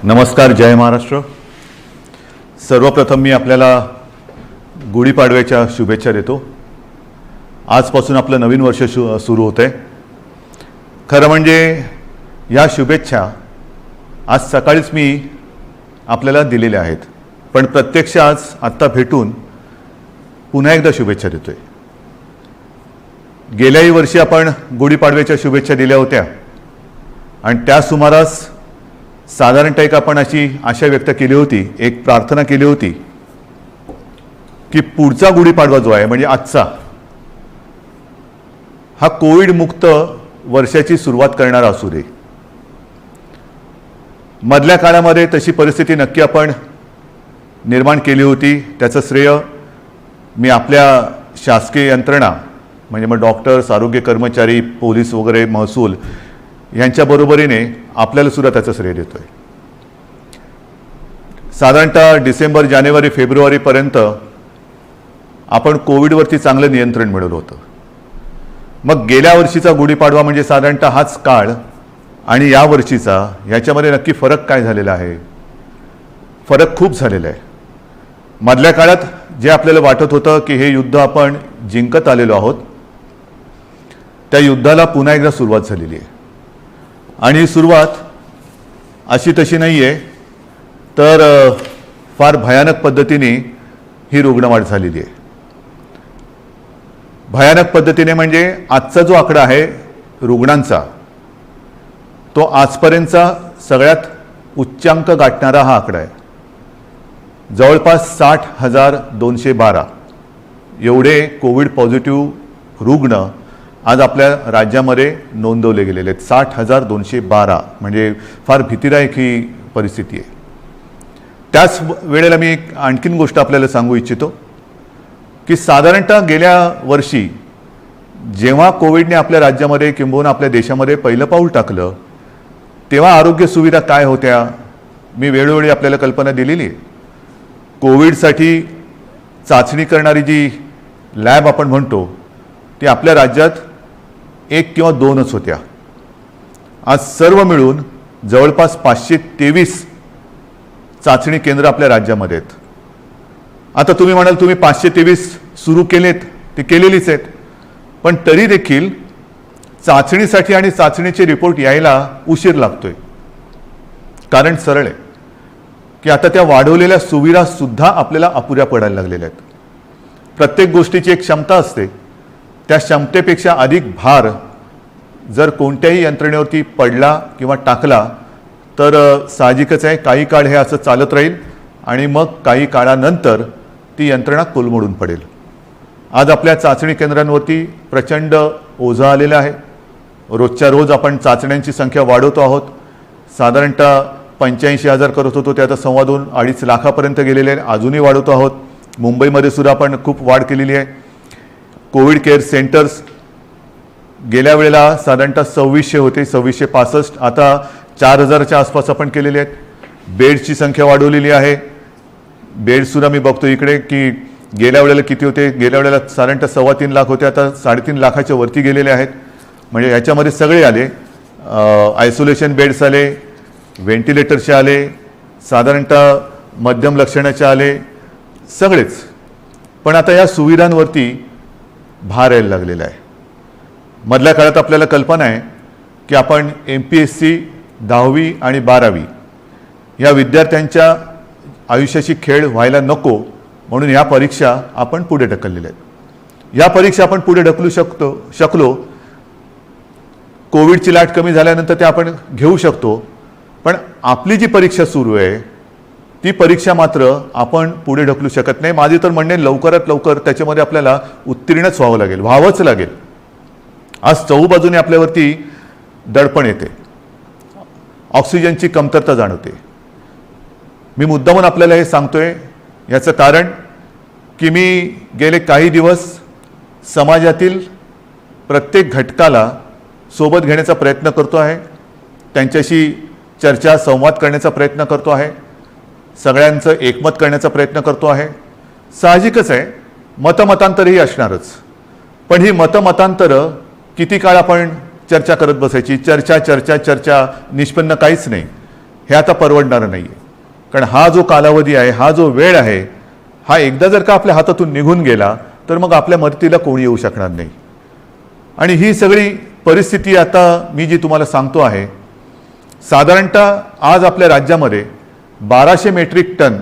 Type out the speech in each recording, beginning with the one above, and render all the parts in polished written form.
नमस्कार, जय महाराष्ट्र। सर्वप्रथम मी आपल्याला गुढीपाडव्याच्या शुभेच्छा देतो। आजपासून आपलं नवीन वर्ष सुरू होतं आहे। खरं म्हणजे या शुभेच्छा आज सकाळीच मी आपल्याला दिलेल्या आहेत, पण प्रत्यक्ष आज आत्ता भेटून पुन्हा एकदा शुभेच्छा देतोय। गेल्याही वर्षी आपण गुढीपाडव्याच्या शुभेच्छा दिल्या होत्या आणि त्या सुमारास साधारणतः एक आपण अशी आशा व्यक्त केली होती, एक प्रार्थना केली होती की पुढचा गुढीपाडवा जो आहे म्हणजे आजचा, हा कोविड मुक्त वर्षाची सुरुवात करणारा असू दे। मधल्या काळामध्ये तशी परिस्थिती नक्की आपण निर्माण केली होती। त्याचं श्रेय मी आपल्या शासकीय यंत्रणा म्हणजे मग डॉक्टर्स, आरोग्य कर्मचारी, पोलीस वगैरे, महसूल यांच्या बरोबरीने आपल्याला सुद्धा त्याचं श्रेय देतोय। साधारणतः डिसेंबर, जानेवारी, फेब्रुवारीपर्यंत आपण कोविडवरती चांगलं नियंत्रण मिळवलं होतं। मग गेल्या वर्षीचा गुढीपाडवा म्हणजे साधारणतः हाच काळ आणि या वर्षीचा याच्यामध्ये नक्की फरक काय झालेला आहे? फरक खूप झालेला आहे। मधल्या काळात जे आपल्याला वाटत होतं की हे युद्ध आपण जिंकत आलेलो आहोत, त्या युद्धाला पुन्हा एकदा सुरुवात झालेली आहे आणि ही सुरुवात अशी तशी नाही आहे, तर फार भयानक पद्धतीने ही रुग्णवाढ झालेली आहे। भयानक पद्धतीने म्हणजे आजचा जो आकडा आहे रुग्णांचा, तो आजपर्यंतचा सगळ्यात उच्चांक गाठणारा हा आकडा आहे। जवळपास 60,212 एवढे कोविड पॉझिटिव्ह रुग्ण आज आपल्या राज्यामध्ये नोंदवले गेलेले आहेत। 60,212 म्हणजे फार भीतीदायक ही परिस्थिती आहे। त्याच वेळेला मी एक आणखीन गोष्ट आपल्याला सांगू इच्छितो की साधारणतः गेल्या वर्षी जेव्हा कोविडने आपल्या राज्यामध्ये किंबहुना आपल्या देशामध्ये पहिलं पाऊल टाकलं, तेव्हा आरोग्य सुविधा काय होत्या मी वेळोवेळी आपल्याला कल्पना दिलेली आहे। कोविडसाठी चाचणी करणारी जी लॅब आपण म्हणतो ती आपल्या राज्यात 1 किंवा 2च होत्या। आज सर्व मिळून जवळपास 523 चाचणी केंद्र आपल्या राज्यामध्ये आहेत। आता तुम्ही म्हणाल तुम्ही 523 सुरू केलेत, ते केलेलीच आहेत, पण तरी देखील चाचणीसाठी आणि चाचणीचे रिपोर्ट यायला उशीर लागतोय। कारण सरळ आहे की आता त्या वाढवलेल्या सुविधा सुद्धा आपल्याला अपुऱ्या पडायला लागलेल्या आहेत। प्रत्येक गोष्टीची एक क्षमता असते, त्या क्षमतेपेक्षा अधिक भार जर कोणत्याही यंत्रणेवरती पडला किंवा टाकला तर साहजिकच आहे काही काळ हे असं चालत राहील आणि मग काही काळानंतर ती यंत्रणा कोलमडून पडेल। आज आपल्या चाचणी केंद्रांवरती प्रचंड ओझं आलेलं आहे। रोजच्या रोज आपण चाचण्यांची संख्या वाढवतो आहोत। साधारणतः 85,000 करत होतो, ते आता 2.25-2.5 लाखापर्यंत गेलेले आहे। अजूनही वाढवतो आहोत। मुंबईमध्ये सुद्धा आपण खूप वाढ केलेली आहे। कोविड केअर सेंटर्स गेल्या वेळेला साधारणतः 2600 होते, 2665, आता 4000च्या आसपास आपण केलेले आहेत। बेड्सची संख्या वाढवलेली आहे। बेड्ससुद्धा मी बघतो इकडे की गेल्या वेळेला किती होते, गेल्या वेळेला साधारणतः 3.25 लाख होते, आता 3.5 लाखाच्या वरती गेलेले आहेत। म्हणजे याच्यामध्ये सगळे आले, आयसोलेशन बेड्स आले, व्हेंटिलेटरचे आले, साधारणतः मध्यम लक्षणाचे आले, सगळेच। पण आता या सुविधांवरती भार यायला लागलेला आहे। मधल्या काळात आपल्याला कल्पना आहे की आपण MPSC 10वी आणि 12वी या विद्यार्थ्यांच्या आयुष्याची खेळ व्हायला नको म्हणून या परीक्षा आपण पुढे ढकललेल्या आहेत। या परीक्षा आपण पुढे ढकलू शकलो, कोविडची लाट कमी झाल्यानंतर ते आपण घेऊ शकतो, पण आपली जी परीक्षा सुरू आहे ती परीक्षा मात्र आपण पुढे ढकलू शकत नाही। माझे तर म्हणणे लवकरात लवकर त्याच्यामध्ये आपल्याला उत्तीर्णच व्हावंच लागेल। आज चहूबाजूने आपल्यावरती दडपण येते, ऑक्सिजनची कमतरता जाणवते। मी मुद्दामून आपल्याला हे सांगतोय याचं कारण की मी गेले काही दिवस समाजातील प्रत्येक घटकाला सोबत घेण्याचा प्रयत्न करतो आहे, त्यांच्याशी चर्चा संवाद करण्याचा प्रयत्न करतो आहे, सगळ्यांचं एकमत करण्याचा प्रयत्न करतो आहे। साहजिकच आहे मतमतांतरही असणारच, पण ही मतमतांतरं किती काळ आपण चर्चा करत बसायची? चर्चा चर्चा चर्चा, निष्पन्न काहीच नाही। हे आता परवडणारं नाही आहे. कारण हा जो कालावधी आहे, हा जो वेळ आहे, हा एकदा जर का आपल्या हातातून निघून गेला तर मग आपल्या मदतीला कोणी येऊ शकणार नाही. आणि ही सगळी परिस्थिती आता मी जी तुम्हाला सांगतो आहे, साधारणतः आज आपल्या राज्यामध्ये 1200 मेट्रिक टन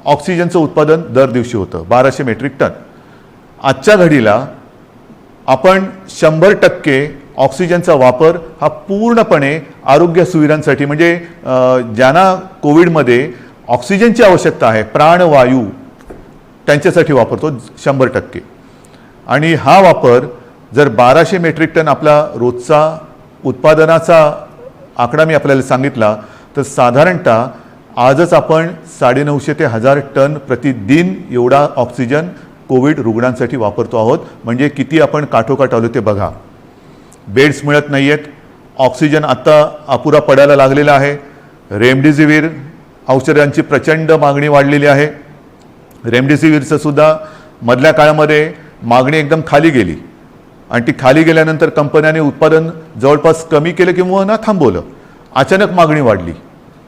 ऑक्सिजनचं उत्पादन दर दिवशी होतं. 1200 मेट्रिक टन. आजच्या घडीला आपण 100% ऑक्सिजनचा वापर हा पूर्णपणे आरोग्य सुविधांसाठी, म्हणजे ज्यांना कोविडमध्ये ऑक्सिजनची आवश्यकता आहे, प्राणवायू, त्यांच्यासाठी वापरतो 100%. आणि हा वापर जर 1200 मेट्रिक टन आपला रोजचा उत्पादनाचा आकडा मी आपल्याला सांगितला, तर साधारणतः आजच आपण 950 ते 1000 टन प्रतिदिन एवढा ऑक्सिजन कोविड रुग्णांसाठी वापरतो आहोत. म्हणजे किती आपण काठोकाठ आलो ते बघा. बेड्स मिळत नाही आहेत, ऑक्सिजन आत्ता अपुरा पडायला लागलेला आहे. रेमडेसिवीर औषधांची प्रचंड मागणी वाढलेली आहे. रेमडेसिवीरचं सुद्धा मधल्या काळामध्ये मागणी एकदम खाली गेली आणि ती खाली गेल्यानंतर कंपन्यांनी उत्पादन जवळपास कमी केलं किंवा ना थांबवलं. अचानक मागणी वाढली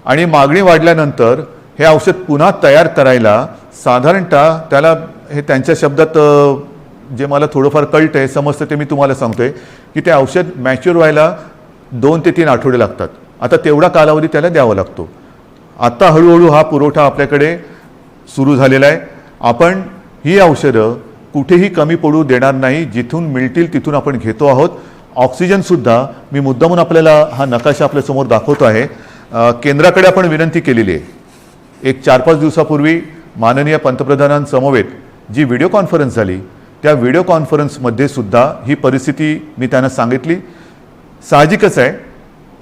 आणि मागणी वाढल्यानंतर हे औषध पुन्हा तयार करायला साधारणतः त्याला, हे त्यांच्या शब्दात जे मला थोडंफार कळतं आहे, समजतं ते मी तुम्हाला सांगतोय, की ते औषध मॅच्युअर व्हायला 2 ते 3 आठवडे लागतात. आता तेवढा कालावधी त्याला द्यावा लागतो. आता हळूहळू हा पुरवठा आपल्याकडे सुरू झालेला आहे. आपण ही औषधं कुठेही कमी पडू देणार नाही. जिथून मिळतील तिथून आपण घेतो आहोत. ऑक्सिजनसुद्धा मी मुद्दामून आपल्याला हा नकाशा आपल्यासमोर दाखवतो आहे. केंद्राकडे आपण विनंती केलेली आहे. एक 4-5 दिवसापूर्वी माननीय पंतप्रधानांसमवेत जी व्हिडिओ कॉन्फरन्स झाली, त्या व्हिडिओ कॉन्फरन्समध्ये सुद्धा ही परिस्थिती मी त्यांना सांगितली. साहजिकच आहे,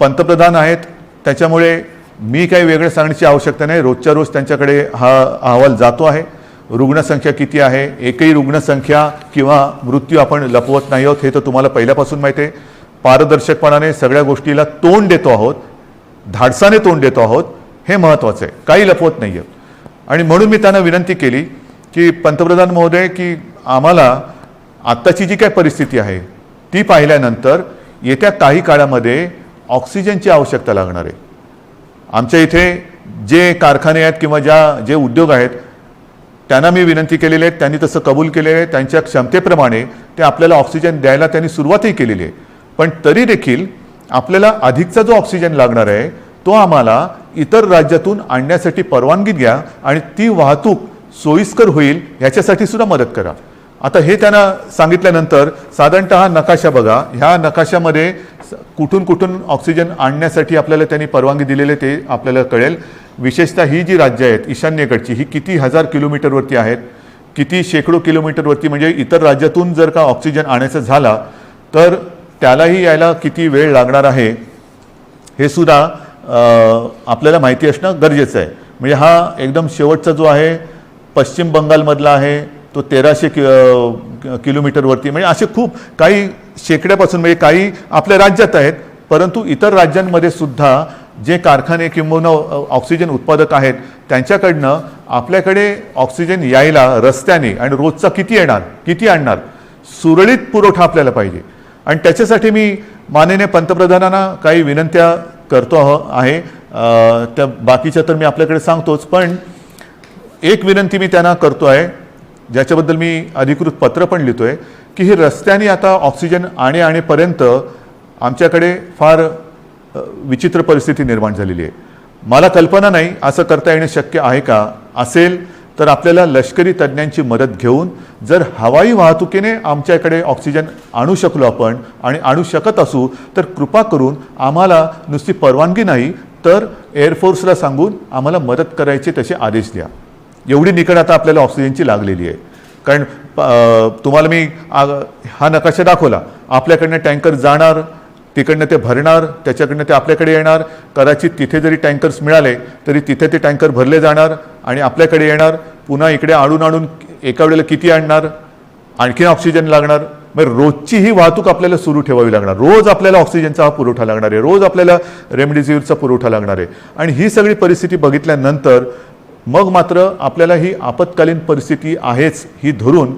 पंतप्रधान आहेत, त्याच्यामुळे मी काही वेगळं सांगण्याची आवश्यकता नाही. रोजच्या रोज त्यांच्याकडे हा अहवाल जातो आहे. रुग्णसंख्या किती आहे, एकही रुग्णसंख्या किंवा मृत्यू आपण लपवत नाही आहोत, हे तर तुम्हाला पहिल्यापासून माहिती आहे. पारदर्शकपणाने सगळ्या गोष्टीला तोंड देतो आहोत, धाडसाने तोंड देतो आहोत, हे महत्त्वाचं आहे. काही लपवत नाही आहे. आणि म्हणून मी त्यांना विनंती केली की पंतप्रधान महोदय, की आम्हाला आत्ताची जी काय परिस्थिती आहे ती पाहिल्यानंतर येत्या काही काळामध्ये ऑक्सिजनची आवश्यकता लागणार आहे. आमच्या इथे जे कारखाने आहेत किंवा जे उद्योग आहेत त्यांना मी विनंती केलेली आहे, त्यांनी तसं कबूल केलेलं आहे. त्यांच्या क्षमतेप्रमाणे ते आपल्याला ऑक्सिजन द्यायला त्यांनी सुरुवातही केलेली आहे. पण तरी देखील आपल्याला अधिकचा जो ऑक्सिजन लागणार आहे तो आम्हाला इतर राज्यातून आणण्यासाठी परवानगी द्या आणि ती वाहतूक सोयीस्कर होईल ह्याच्यासाठी सुद्धा मदत करा. आता हे त्यांना सांगितल्यानंतर साधारणतः हा नकाशा बघा. ह्या नकाशामध्ये कुठून कुठून ऑक्सिजन आणण्यासाठी आपल्याला त्यांनी परवानगी दिलेले ते आपल्याला कळेल. विशेषतः ही जी राज्य आहेत ईशान्येकडची, ही किती 1000 किलोमीटरवरती आहेत, किती शेकडो किलोमीटरवरती. म्हणजे इतर राज्यातून जर का ऑक्सिजन आणायचं झाला तर त्यालाही यायला किती वेळ लागणार आहे हे सुद्धा आपल्याला माहिती असणं गरजेचं आहे. म्हणजे हा एकदम शेवटचा जो आहे पश्चिम बंगालमधला आहे, तो 1300 किलोमीटरवरती. म्हणजे असे खूप काही शेकड्यापासून, म्हणजे काही आपल्या राज्यात आहेत, परंतु इतर राज्यांमध्ये सुद्धा जे कारखाने किंवा ऑक्सिजन उत्पादक आहेत त्यांच्याकडनं आपल्याकडे ऑक्सिजन यायला रस्त्याने आणि रोजचा किती येणार, किती आणणार, सुरळीत पुरवठा आपल्याला पाहिजे. आणि त्याच्यासाठी मी माननीय पंतप्रधानांना काही विनंत्या करतो आहे. त्या बाकीच्या तर मी आपल्याकडे सांगतोच, पण एक विनंती मी त्यांना करतो आहे, ज्याच्याबद्दल मी अधिकृत पत्र पण लिहितो आहे, की ही रस्त्याने आता ऑक्सिजन आणेपर्यंत आमच्याकडे फार विचित्र परिस्थिती निर्माण झालेली आहे. मला कल्पना नाही असं करता येणं शक्य आहे का. असेल तर आपल्याला लष्करी तज्ज्ञांची मदत घेऊन जर हवाई वाहतुकीने आमच्याकडे ऑक्सिजन आणू शकलो आपण आणि आणू शकत असू तर कृपा करून आम्हाला नुसती परवानगी नाही तर एअरफोर्सला सांगून आम्हाला मदत करायचे तसे आदेश द्या. एवढी निकड आता आपल्याला ऑक्सिजनची लागलेली आहे. कारण तुम्हाला मी हा नकाशा दाखवला, आपल्याकडनं टँकर जाणार, तिकडनं ते भरणार, त्याच्याकडनं ते आपल्याकडे येणार. कदाचित तिथे जरी टँकर्स मिळाले तरी तिथे ते टँकर भरले जाणार आणि आपल्याकडे येणार. पुन्हा इकडे आणून एका वेळेला किती आणणार, आणखीन ऑक्सिजन लागणार. मग रोजची ही वाहतूक आपल्याला सुरू ठेवावी लागणार. रोज आपल्याला ऑक्सिजनचा हा पुरवठा लागणार आहे, रोज आपल्याला रेमडेसिवीरचा पुरवठा लागणार आहे. आणि ही सगळी परिस्थिती बघितल्यानंतर मग मात्र आपल्याला ही आपत्कालीन परिस्थिती आहेच ही धरून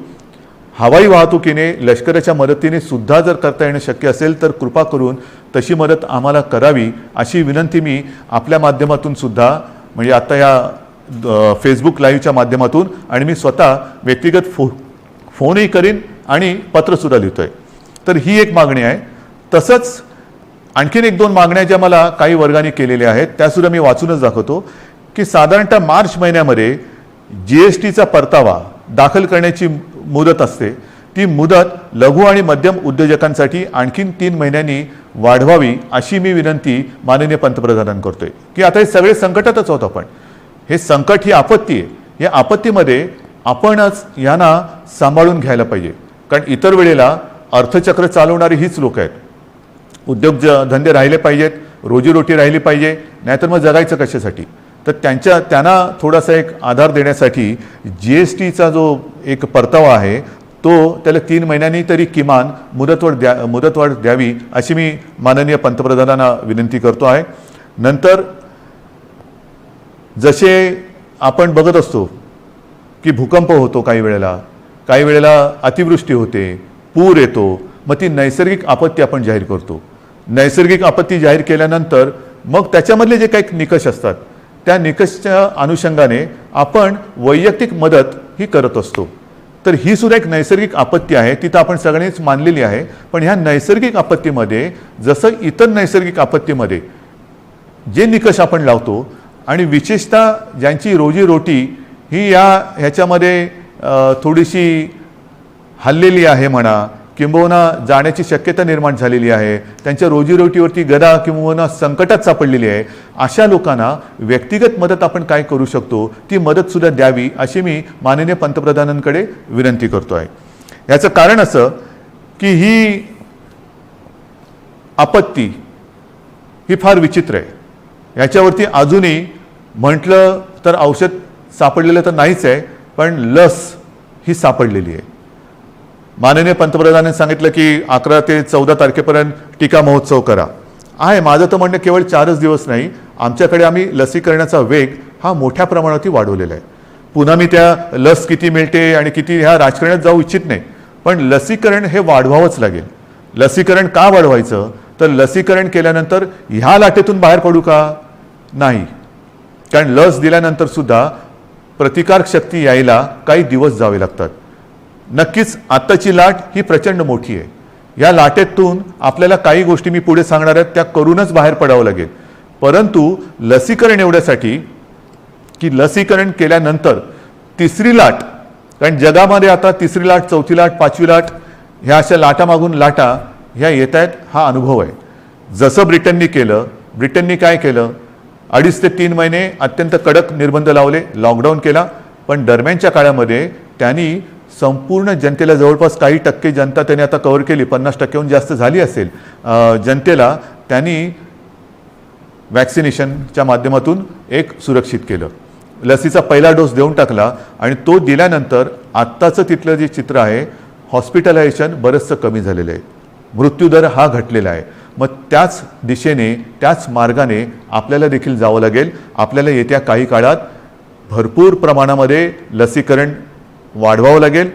हवाई वाहतुकीने लष्कराच्या मदतीने सुद्धा जर करता येणं शक्य असेल तर कृपा करून तशी मदत आम्हाला करावी अशी विनंती मी आपल्या माध्यमातून सुद्धा, म्हणजे आता या फेसबुक लाईव्हच्या माध्यमातून आणि मी स्वतः व्यक्तिगत फोनही करीन आणि पत्रसुद्धा लिहितोय. तर ही एक मागणी आहे. तसंच आणखीन 1-2 मागण्या ज्या मला काही वर्गाने केलेल्या आहेत त्यासुद्धा मी वाचूनच दाखवतो की साधारणतः मार्च महिन्यामध्ये GSTचा परतावा दाखल करण्याची मुदत असते. ती मुदत लघु आणि मध्यम उद्योजकांसाठी आणखीन 3 महिन्यांनी वाढवावी अशी मी विनंती माननीय पंतप्रधानांना करतोय. की आता हे सगळे संकटातच आहोत आपण. हे संकट ही आपत्ती आहे. या आपत्तीमध्ये आपणच यांना सांभाळून घ्यायला पाहिजे. कारण इतर वेळेला अर्थचक्र चालवणारी हीच लोक आहेत. उद्योगधंदे राहिले पाहिजेत, रोजीरोटी राहिली पाहिजे, नाहीतर मग जगायचं कशासाठी. तर त्यांना थोडासा एक आधार देण्यासाठी GSTचा जो एक परतावा आहे तो त्याला 3 महिन्यांनी तरी किमान मुदतवाढ द्यावी अशी मी माननीय पंतप्रधानांना विनंती करतो आहे. नंतर जसे आपण बघत असतो की भूकंप होतो, काही वेळेला अतिवृष्टी होते, पूर येतो, मग ती नैसर्गिक आपत्ती आपण जाहीर करतो. नैसर्गिक आपत्ती जाहीर केल्यानंतर मग त्याच्यामधले जे काही निकष असतात त्या निकषच्या अनुषंगाने आपण वैयक्तिक मदत ही करत असतो. तर ही सुद्धा एक नैसर्गिक आपत्ती आहे, तिथं आपण सगळ्यांनीच मानलेली आहे. पण ह्या नैसर्गिक आपत्तीमध्ये जसं इतर नैसर्गिक आपत्तीमध्ये जे निकष आपण लावतो आणि विशेषतः ज्यांची रोजीरोटी ही ह्याच्यामध्ये थोडीशी हल्लेली आहे म्हणा, किंबहुना जाण्याची शक्यता निर्माण झालेली आहे, त्यांच्या रोजीरोटीवरती गदा किंबहुना संकटात सापडलेली आहे, अशा लोकांना व्यक्तिगत मदत आपण काय करू शकतो ती मदतसुद्धा द्यावी अशी मी माननीय पंतप्रधानांकडे विनंती करतो आहे. याचं कारण असं की ही आपत्ती ही फार विचित्र आहे. याच्यावरती अजूनही म्हटलं तर औषध सापडलेलं तर नाहीच आहे, पण लस ही सापडलेली आहे. माननीय पंतप्रधानांनी सांगितलं की 11 ते 14 तारखेपर्यंत टीका महोत्सव करा आहे. माझं तर म्हणणं केवळ 4च दिवस नाही, आम्ही लसीकरणाचा वेग हा मोठ्या प्रमाणात वाढवलेला आहे. पुन्हा मी त्या लस किती मिळते आणि किती ह्या राजकारणात जाऊ इच्छित नाही, पण लसीकरण हे वाढवावंच लागेल. लसीकरण का वाढवायचं तर लसीकरण केल्यानंतर ह्या लाटेतून बाहेर पडू का नाही, कारण लस दिल्यानंतर सुद्धा प्रतिकारक शक्ती यायला काही दिवस जावे लागतात. नक्कीच आत्ताची लाट ही प्रचंड मोठी आहे. या लाटेतून आपल्याला काही गोष्टी मी पुढे सांगणार आहेत त्या करूनच बाहेर पडावं लागेल. परंतु लसीकरण एवढ्यासाठी की लसीकरण केल्यानंतर 3री लाट, कारण जगामध्ये आता 3री लाट, 4थी लाट, 5वी लाट ह्या अशा लाटामागून लाटा ह्या येत आहेत, हा अनुभव आहे. जसं ब्रिटननी काय केलं, 2.5 ते 3 महिने अत्यंत कडक निर्बंध लावले, लॉकडाऊन केला. पण दरम्यानच्या काळामध्ये त्यांनी संपूर्ण जनतेला, जवळपास काही टक्के जनता त्यांनी आता कव्हर केली, 50%हून जास्त झाली असेल जनतेला, त्यांनी वॅक्सिनेशनच्या माध्यमातून एक सुरक्षित केलं. लसीचा पहिला डोस देऊन टाकला आणि तो दिल्यानंतर आत्ताचं तिथलं जे चित्र आहे, हॉस्पिटलायझेशन बरंचसं कमी झालेलं आहे, मृत्यूदर हा घटलेला आहे. मग त्याच दिशेने, त्याच मार्गाने आपल्याला देखील जावं लागेल. आपल्याला येत्या काही काळात भरपूर प्रमाणामध्ये लसीकरण वाढवावं लागेल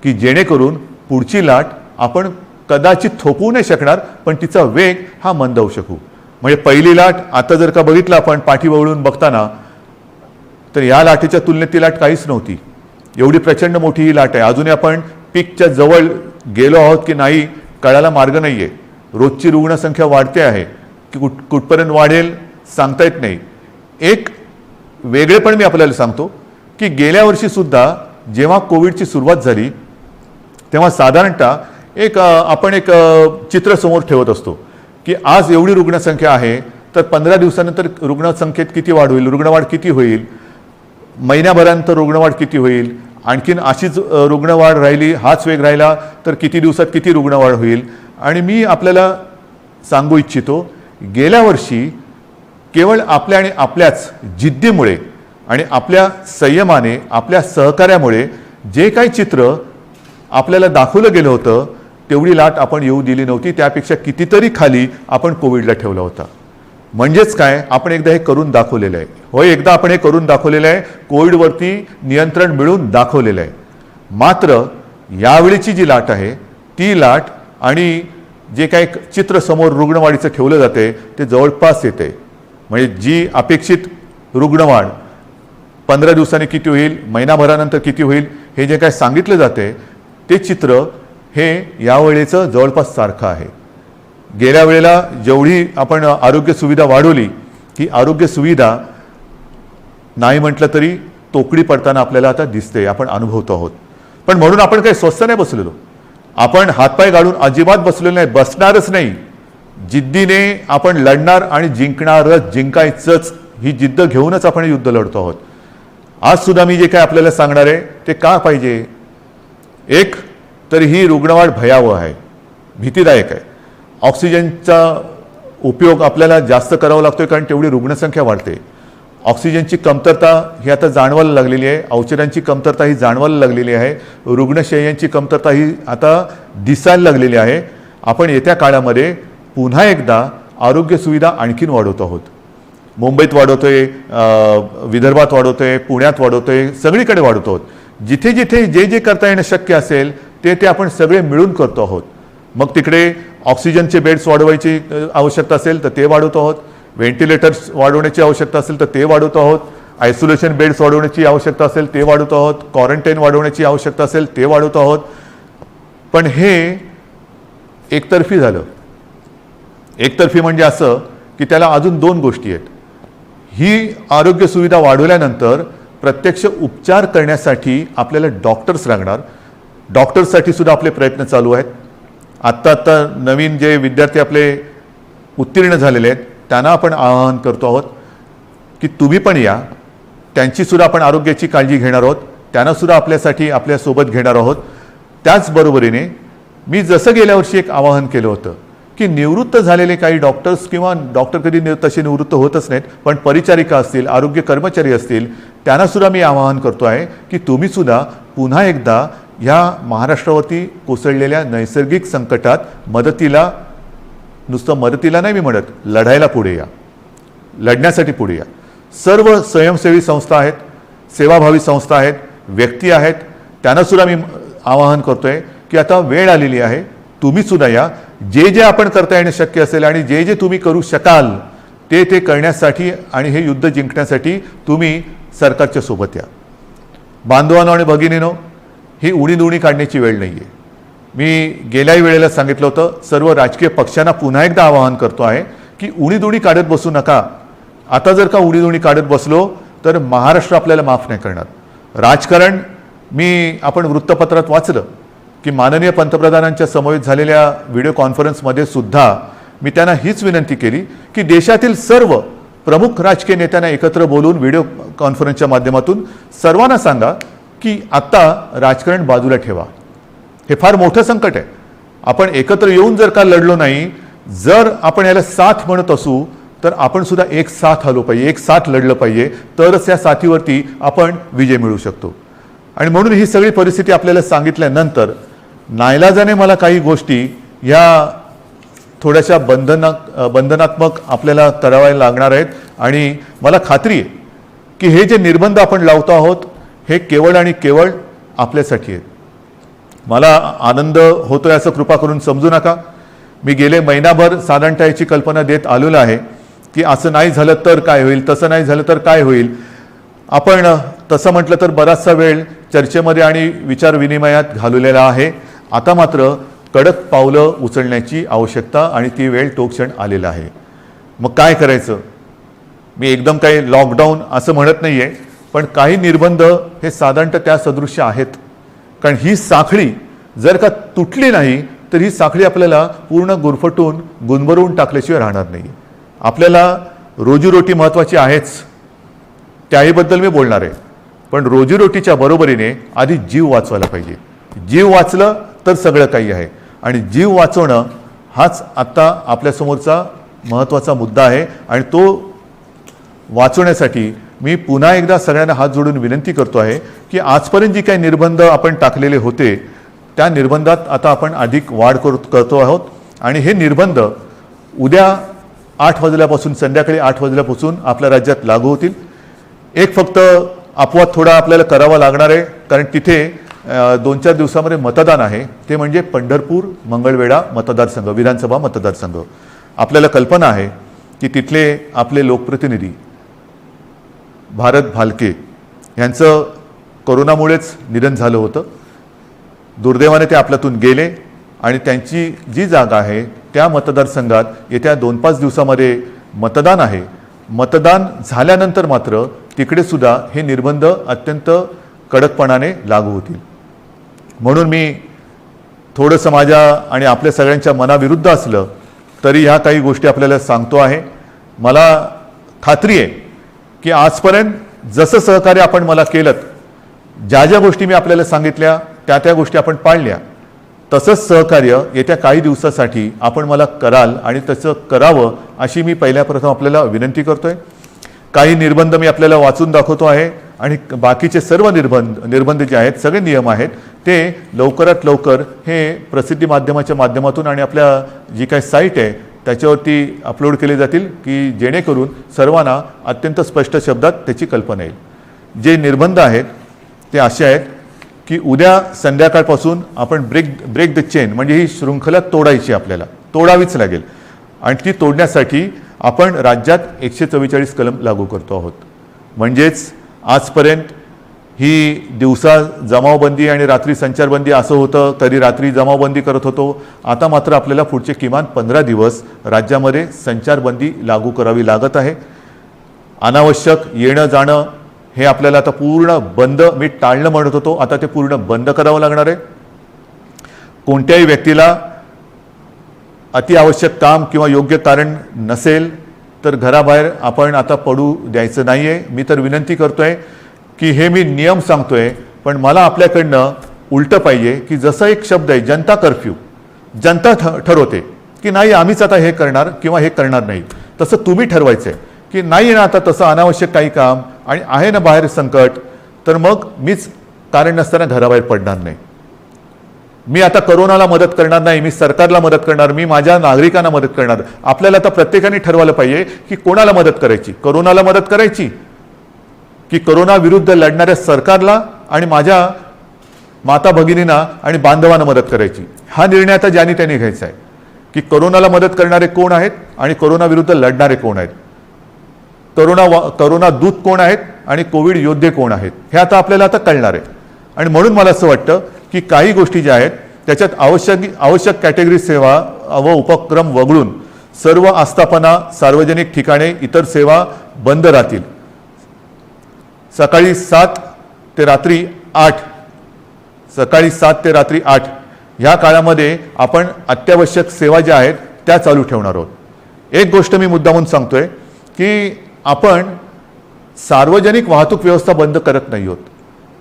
की जेणेकरून पुढची लाट आपण कदाचित थोपवू नाही शकणार, पण तिचा वेग हा मंदावू शकू. म्हणजे पहिली लाट आता जर का बघितलं आपण पाठीवळून बघताना, तर या लाटेच्या तुलनेत ती लाट काहीच नव्हती. एवढी प्रचंड मोठी ही लाट आहे. अजूनही आपण पीकच्या जवळ गेलो आहोत की नाही कळायला मार्ग नाही आहे. रोजची रुग्णसंख्या वाढते आहे की कुठपर्यंत वाढेल सांगता येत नाही. एक वेगळेपण मी आपल्याला सांगतो की गेल्या वर्षीसुद्धा जेव्हा कोविडची सुरुवात झाली तेव्हा साधारणतः आपण एक चित्र समोर ठेवत असतो की आज एवढी रुग्णसंख्या आहे तर 15 दिवसानंतर रुग्णसंख्येत किती वाढ होईल, रुग्णवाढ किती होईल, महिन्याभरानंतर रुग्णवाढ किती होईल, आणखीन अशीच रुग्णवाढ राहिली, हाच वेग राहिला तर किती दिवसात किती रुग्णवाढ होईल. आणि मी आपल्याला सांगू इच्छितो, गेल्या वर्षी केवळ आपल्या आणि आपल्याच जिद्दीमुळे आणि आपल्या संयमाने, आपल्या सहकार्यामुळे जे काही चित्र आपल्याला दाखवलं गेलं होतं तेवढी लाट आपण येऊ दिली नव्हती. त्यापेक्षा कितीतरी खाली आपण कोविडला ठेवला होता. म्हणजेच काय, आपण एकदा हे करून दाखवलेलं आहे. होय, एकदा आपण हे करून दाखवलेलं आहे, कोविडवरती नियंत्रण मिळवून दाखवलेलं आहे. मात्र यावेळीची जी लाट आहे ती लाट आणि जे काही चित्र समोर रुग्णवाढीचं ठेवलं जाते ते जवळपास येते. म्हणजे जी अपेक्षित रुग्णवाढ 15 दिवसांनी किती होईल, महिनाभरानंतर किती होईल, हे जे काय सांगितलं जाते ते चित्र हे यावेळेचं जवळपास सारखं आहे. गेल्या वेळेला जेवढी आपण आरोग्य सुविधा वाढवली की आरोग्य सुविधा नाही म्हटलं तरी तोकडी पडताना आपल्याला आता दिसते, आपण अनुभवतो आहोत. पण म्हणून आपण काही स्वस्त नाही बसलेलो, आपण हातपाय गाडून अजिबात बसलेलो नाही, बसणारच नाही. जिद्दीने आपण लढणार आणि जिंकणारच, जिंकायचंच ही जिद्द घेऊनच आपण युद्ध लढतो आहोत. आज सुद्धा मी जे काय आपल्याला सांगणार आहे ते का पाहिजे. एक तर ही रुग्णवाढ भयावह आहे, भीतीदायक आहे. ऑक्सिजनचा उपयोग आपल्याला जास्त करावा लागतोय कारण तेवढी रुग्णसंख्या वाढते. ऑक्सिजनची कमतरता ही आता जाणवायला लागलेली आहे, औषधांची कमतरता ही जाणवायला लागलेली आहे, रुग्णशय्यांची कमतरता ही आता दिसायला लागलेली आहे. आपण येत्या काळामध्ये पुन्हा एकदा आरोग्य सुविधा आणखीन वाढवत आहोत. मुंबईत वाढवतोय, विदर्भात वाढवतोय, पुण्यात वाढवतोय, सगळीकडे वाढवतो आहोत. जिथे जिथे जे जे करता येणं शक्य असेल ते आपण सगळे मिळून करतो आहोत. मग तिकडे ऑक्सिजनचे बेड्स वाढवायची आवश्यकता असेल तर ते वाढवतो आहोत, व्हेंटिलेटर्स वाढवण्याची आवश्यकता असेल तर ते वाढवतो आहोत, आयसोलेशन बेड्स वाढवण्याची आवश्यकता असेल ते वाढवतो आहोत, क्वारंटाईन वाढवण्याची आवश्यकता असेल ते वाढवतो आहोत. पण हे एकतर्फी झालं. एकतर्फी म्हणजे असं की त्याला अजून दोन गोष्टी आहेत. ही आरोग्य सुविधा वाढवल्यानंतर प्रत्यक्ष उपचार करण्यासाठी आपल्याला डॉक्टर्स लागणार. डॉक्टर्ससाठी सुद्धा आपले प्रयत्न चालू आहेत. आत्ता नवीन जे विद्यार्थी आपले उत्तीर्ण झालेले आहेत त्यांना आपण आवाहन करतो आहोत की तुम्ही पण या, त्यांचीसुद्धा आपण आरोग्याची काळजी घेणार आहोत, त्यांनासुद्धा आपल्यासाठी आपल्यासोबत घेणार आहोत. त्याचबरोबरीने मी जसं गेल्या वर्षी एक आवाहन केलं होतं की निवृत्त झालेले काही डॉक्टर्स किंवा डॉक्टर कधी तसे निवृत्त होतच नाहीत, पण परिचारिका असतील, आरोग्य कर्मचारी असतील, त्यांनासुद्धा मी आवाहन करतो आहे की तुम्हीसुद्धा पुन्हा एकदा ह्या महाराष्ट्रावरती कोसळलेल्या नैसर्गिक संकटात मदतीला, नुसतं मदतीला नाही मी म्हणत, लढायला पुढे या, लढण्यासाठी पुढे या. सर्व स्वयंसेवी संस्था आहेत, सेवाभावी संस्था आहेत, व्यक्ती आहेत, त्यांनासुद्धा मी आवाहन करतोय की आता वेळ आलेली आहे, तुम्हीसुद्धा या. जे जे आपण करता येणं शक्य असेल आणि जे जे तुम्ही करू शकाल ते करण्यासाठी आणि हे युद्ध जिंकण्यासाठी तुम्ही सरकारच्या सोबत या. बांधवांनो आणि भगिनीनो, ही उणीधुणी काढण्याची वेळ नाही आहे. मी गेल्याही वेळेला सांगितलं होतं, सर्व राजकीय पक्षांना पुन्हा एकदा आवाहन करतो आहे की उणीधुणी काढत बसू नका. आता जर का उणीधुणी काढत बसलो तर महाराष्ट्र आपल्याला माफ नाही करणार. राजकारण आपण वृत्तपत्रात वाचलं की माननीय पंतप्रधानांच्या समवेत झालेल्या व्हिडिओ कॉन्फरन्समध्ये सुद्धा मी त्यांना हीच विनंती केली की देशातील सर्व प्रमुख राजकीय नेत्यांना एकत्र बोलून व्हिडिओ कॉन्फरन्सच्या माध्यमातून सर्वांना सांगा की आत्ता राजकारण बाजूला ठेवा. हे फार मोठं संकट आहे. आपण एकत्र येऊन जर का लढलो नाही, जर आपण याला साथ म्हणत असू तर आपण सुद्धा एक साथ आलो पाहिजे, एक साथ लढलं पाहिजे, तरच या साथीवरती आपण विजय मिळवू शकतो. आणि म्हणून ही सगळी परिस्थिती आपल्याला सांगितल्यानंतर नाईलाजाने मला काही गोष्टी या थोड्याशा बंधनात्मक आपल्याला कराव्या लागणार आहेत. आणि मला खात्री आहे की हे जे निर्बंध आपण लावतो आहोत हे केवळ आणि केवळ आपल्यासाठी आहेत. मला आनंद होतोय असं कृपा करून समजू नका. मी गेले महिनाभर साधारणतः याची कल्पना देत आलेलो आहे की असं नाही झालं तर काय होईल, तसं नाही झालं तर काय होईल. आपण तसं म्हटलं तर बराचसा वेळ चर्चेमध्ये आणि विचारविनिमयात घालवलेला आहे. आता मात्र कडक पावलं उचलण्याची आवश्यकता आणि ती वेळ तो क्षण आलेला आहे. मग काय करायचं. मी एकदम काही लॉकडाऊन असं म्हणत नाही आहे, पण काही निर्बंध हे साधारणतः त्या सदृश्य आहेत. कारण ही साखळी जर का तुटली नाही तर ही साखळी आपल्याला पूर्ण गुरफटून गुंबरून टाकल्याशिवाय राहणार नाही. आपल्याला रोजीरोटी महत्त्वाची आहेच, त्याहीबद्दल मी बोलणार आहे, पण रोजीरोटीच्या बरोबरीने आधी जीव वाचवायला पाहिजे. जीव वाचलं तर सगळं काही आहे. आणि जीव वाचवणं हाच आत्ता आपल्यासमोरचा महत्त्वाचा मुद्दा आहे. आणि तो वाचवण्यासाठी मी पुन्हा एकदा सगळ्यांना हात जोडून विनंती करतो आहे की आजपर्यंत जी काही निर्बंध आपण टाकलेले होते त्या निर्बंधात आता आपण अधिक वाढ करतो आहोत. आणि हे निर्बंध उद्या 8 वाजल्यापासून, संध्याकाळी 8 वाजल्यापासून आपल्या राज्यात लागू होतील. एक फक्त अपवाद थोडा आपल्याला करावा लागणार आहे, कारण तिथे 2-4 दिवसामध्ये मतदान आहे, ते म्हणजे पंढरपूर मंगळवेढा मतदारसंघ, विधानसभा मतदारसंघ. आपल्याला कल्पना आहे की तिथले आपले लोकप्रतिनिधी भारत भालके यांचं कोरोनामुळेच निधन झालं होतं. दुर्दैवाने ते आपल्यातून गेले आणि त्यांची जी जागा आहे त्या मतदारसंघात येत्या 2-5 दिवसामध्ये मतदान आहे. मतदान झाल्यानंतर मात्र तिकडे सुद्धा हे निर्बंध अत्यंत कडकपणाने लागू होतील. म्हणून मी थोडंसं माझ्या आणि आपल्या सगळ्यांच्या मनाविरुद्ध असलं तरी ह्या काही गोष्टी आपल्याला सांगतो आहे. मला खात्री आहे की आजपर्यंत जसं सहकार्य आपण मला केलं, ज्या ज्या गोष्टी मी आपल्याला सांगितल्या त्या गोष्टी आपण पाळल्या, तसंच सहकार्य येत्या काही दिवसासाठी आपण मला कराल आणि तसं करावं अशी मी पहिल्या प्रथम आपल्याला विनंती करतोय. काही निर्बंध मी आपल्याला वाचून दाखवतो आहे आणि बाकीचे सर्व निर्बंध जे आहेत, सगळे नियम आहेत, ते लवकरात लवकर हे प्रसिद्धी माध्यमाच्या माध्यमातून आणि आपल्या जी काही साईट आहे त्याच्यावरती अपलोड केले जातील की जेणेकरून सर्वांना अत्यंत स्पष्ट शब्दात त्याची कल्पना येईल. जे निर्बंध आहेत ते असे आहेत की उद्या संध्याकाळपासून आपण ब्रेक द चेन म्हणजे ही शृंखला तोडायची, आपल्याला तोडावीच लागेल. आणि ती तोडण्यासाठी आपण राज्यात 144 कलम लागू करतो आहोत. म्हणजेच आजपर्यंत ही दिवसा जमावबंदी आणि रात्री संचारबंदी असं होतं, कधी रात्री जमावबंदी करत होतो. आता मात्र आपल्याला पुढचे किमान 15 दिवस राज्यामध्ये संचारबंदी लागू करावी लागत आहे. अनावश्यक येणं जाणं हे आपल्याला आता पूर्ण बंद, मी टाळणं म्हणत होतो, आता ते पूर्ण बंद करावं लागणार आहे. कोणत्याही व्यक्तीला अतिआवश्यक काम किंवा योग्य कारण नसेल तर घराबाहेर आपण आता पडू द्यायचं नाही आहे. मी तर विनंती करतोय की हे मी नियम सांगतोय, पण मला आपल्याकडनं उलटं पाहिजे की जसं एक शब्द आहे जनता कर्फ्यू, जनता ठरवते की नाही आम्हीच आता हे करणार किंवा हे करणार नाही, तसं तुम्ही ठरवायचं आहे की नाही ना आता तसं अनावश्यक काही काम आणि आहे ना बाहेर संकट, तर मग मीच कारण नसताना घराबाहेर पडणार नाही. मी आता करोनाला मदत करणार नाही, मी सरकारला मदत करणार, मी माझ्या नागरिकांना मदत करणार. आपल्याला आता प्रत्येकाने ठरवलं पाहिजे की कोणाला मदत करायची, करोनाला मदत करायची की करोना विरुद्ध लढणाऱ्या सरकारला आणि माझ्या माता भगिनींना आणि बांधवांना मदत करायची. हा निर्णय आता ज्यांनी त्यांनी घ्यायचा आहे की करोनाला मदत करणारे कोण आहेत आणि करोना विरुद्ध लढणारे कोण आहेत, करोना दूत कोण आहेत आणि कोविड योद्धे कोण आहेत, हे आता आपल्याला आता कळणार आहे. आणि म्हणून मला असं वाटतं की काही गोष्टी ज्या आहेत त्याच्यात आवश्यक कॅटेगरी सेवा व उपक्रम वगळून सर्व आस्थापना, सार्वजनिक ठिकाणे, इतर सेवा बंद राहतील. सकाळी 7 ते रात्री 8 ह्या काळामध्ये आपण अत्यावश्यक सेवा ज्या आहेत त्या चालू ठेवणार आहोत. एक गोष्ट मी मुद्दामून सांगतोय की आपण सार्वजनिक वाहतूक व्यवस्था बंद करत नाही आहोत,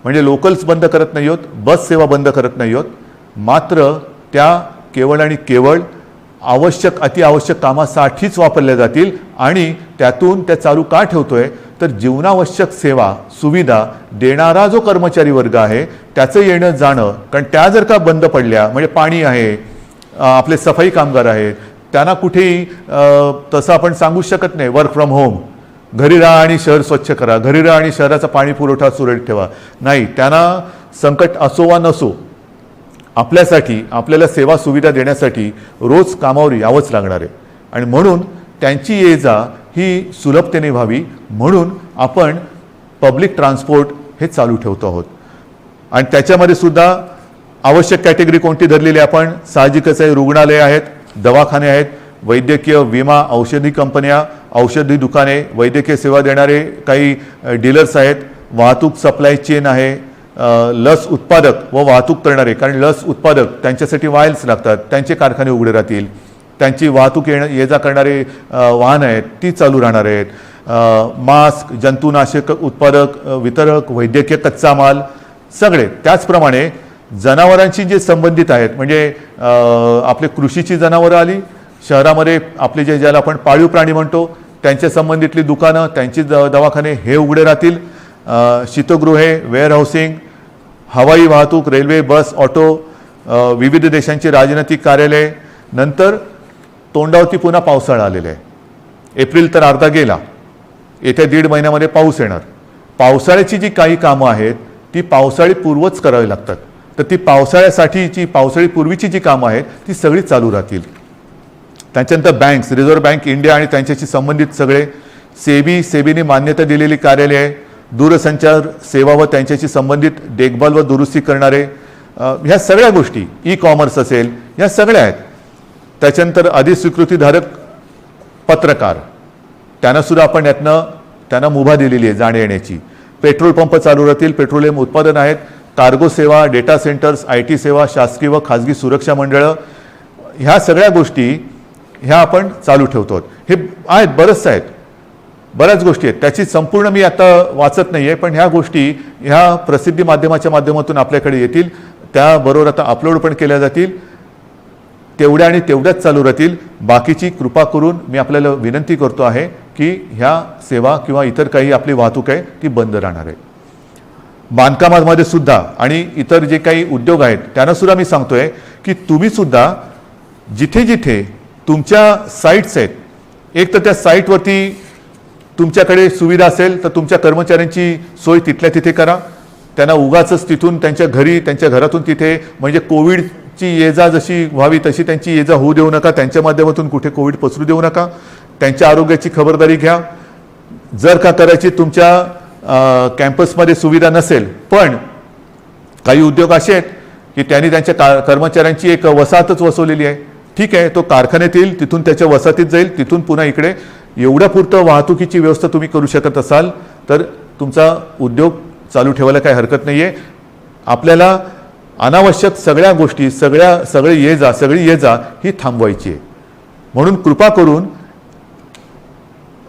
म्हणजे लोकल्स बंद करत नाही आहोत, बस सेवा बंद करत नाही आहोत. मात्र त्या केवळ आणि केवळ अतिआवश्यक कामासाठीच वापरल्या जातील. आणि त्यातून त्या चालू का ठेवतोय तर जीवनावश्यक सेवा सुविधा देणारा जो कर्मचारी वर्ग आहे त्याचं येणं जाणं, कारण त्या जर का बंद पडल्या म्हणजे पाणी आहे, आपले सफाई कामगार आहेत, त्यांना कुठेही तसं आपण सांगू शकत नाही वर्क फ्रॉम होम, घरी राहा आणि शहर स्वच्छ करा, घरी राहा आणि शहराचा पाणी पुरवठा सुरळीत ठेवा. नाही, त्यांना संकट असो वा नसो आपल्यासाठी, आपल्याला सेवा सुविधा देण्यासाठी रोज कामावर यावंच लागणार आहे. आणि म्हणून त्यांची ये जा ही सुलभतेने व्हावी म्हणून आपण पब्लिक ट्रान्सपोर्ट हे चालू ठेवतो आहोत. आणि त्याच्यामध्ये सुद्धा आवश्यक कॅटेगरी कोणती धरलेली आपण साहजिकच आहे, रुग्णालय आहेत, दवाखाने आहेत, वैद्यकीय विमा, औषधी कंपन्या, औषधी दुकाने, वैद्यकीय सेवा देणारे काही डीलर्स आहेत, वाहतूक सप्लाय चेन आहे, लस उत्पादक व वाहतूक करणारे, कारण लस उत्पादक त्यांच्यासाठी वायल्स लागतात, त्यांचे कारखाने उघडे राहतील, त्यांची वाहतूक ये जा करणारे वाहन आहेत ती चालू राहणार आहेत, मास्क, जंतुनाशक उत्पादक, वितरक, वैद्यकीय कच्चा माल सगळे. त्याचप्रमाणे जनावरांशी जे संबंधित आहेत म्हणजे आपले कृषीची जनावरं आली, शहरामध्ये आपले ज्याला आपण पाळीव प्राणी म्हणतो त्यांच्या संबंधितली दुकानं, त्यांची दवाखाने हे उघडे राहतील. शीतगृहे, वेअरहाऊसिंग, हवाई वाहतूक, रेल्वे, बस, ऑटो, विविध देशांची राजनैतिक कार्यालय. नंतर तोंडावरती पुन्हा पावसाळा आलेला आहे. एप्रिल तर अर्धा गेला, येत्या 1.5 महिन्यामध्ये पाऊस येणार. पावसाळ्याची जी काही कामं आहेत ती पावसाळी पूर्वच करावी लागतात. तर ती पावसाळ्यासाठीची पावसाळीपूर्वीची जी कामं आहेत ती सगळी चालू राहतील. त्याच्यानंतर बँक्स, रिझर्व्ह बँक इंडिया आणि त्यांच्याशी संबंधित सगळे सेबीने मान्यता दिलेली कार्यालय आहे, दूरसंचार सेवा व त्यांच्याशी संबंधित देखभाल व दुरुस्ती करणारे, ह्या सगळ्या गोष्टी, ई कॉमर्स असेल, ह्या सगळ्या आहेत. त्याच्यानंतर अधिस्वीकृतीधारक पत्रकार, त्यांनासुद्धा आपण त्यांना मुभा दिलेली आहे जाण्या येण्याची. पेट्रोल पंप चालू राहतील, पेट्रोलियम उत्पादन आहेत, कार्गो सेवा, डेटा सेंटर्स, IT सेवा, शासकीय व खाजगी सुरक्षा मंडळं, ह्या सगळ्या गोष्टी ह्या आपण चालू ठेवतो. हे आहेत, बऱ्याच गोष्टी आहेत. त्याची संपूर्ण मी आता वाचत नाही आहे, पण ह्या गोष्टी ह्या प्रसिद्धी माध्यमाच्या माध्यमातून आपल्याकडे येतील. त्याबरोबर आता अपलोड पण केल्या जातील. तेवढ्या आणि तेवढ्याच चालू राहतील. बाकीची कृपा करून मी आपल्याला विनंती करतो आहे की ह्या सेवा किंवा इतर काही आपली वाहतूक आहे ती बंद राहणार आहे. बांधकामामध्ये सुद्धा आणि इतर जे काही उद्योग आहेत त्यांना सुद्धा मी सांगतोय की तुम्ही सुद्धा जिथे जिथे तुमच्या साईट्स आहेत, एक तर त्या साईटवरती तुमच्याकडे सुविधा असेल तर तुमच्या कर्मचाऱ्यांची सोय तिथल्या तिथे करा. त्यांना उगाचच तिथून त्यांच्या घरी, त्यांच्या घरातून तिथे, म्हणजे कोविडची ये जा जशी व्हावी तशी त्यांची ये जा होऊ देऊ नका. त्यांच्या माध्यमातून कुठे कोविड पसरू देऊ नका. त्यांच्या आरोग्याची खबरदारी घ्या. जर का करायची तुमच्या कॅम्पसमध्ये सुविधा नसेल, पण काही उद्योग असे आहेत की त्यांनी त्यांच्या कर्मचाऱ्यांची एक वसाहतच वसवलेली आहे. ठीक आहे, तो कारखान्यात येईल, तिथून त्याच्या वसाहतीत जाईल, तिथून पुन्हा इकडे. एवढ्या पुरतं वाहतुकीची व्यवस्था तुम्ही करू शकत असाल तर तुमचा उद्योग चालू ठेवायला काही हरकत नाही आहे. आपल्याला अनावश्यक सगळ्या गोष्टी, सगळी ये जा ही थांबवायची आहे. म्हणून कृपा करून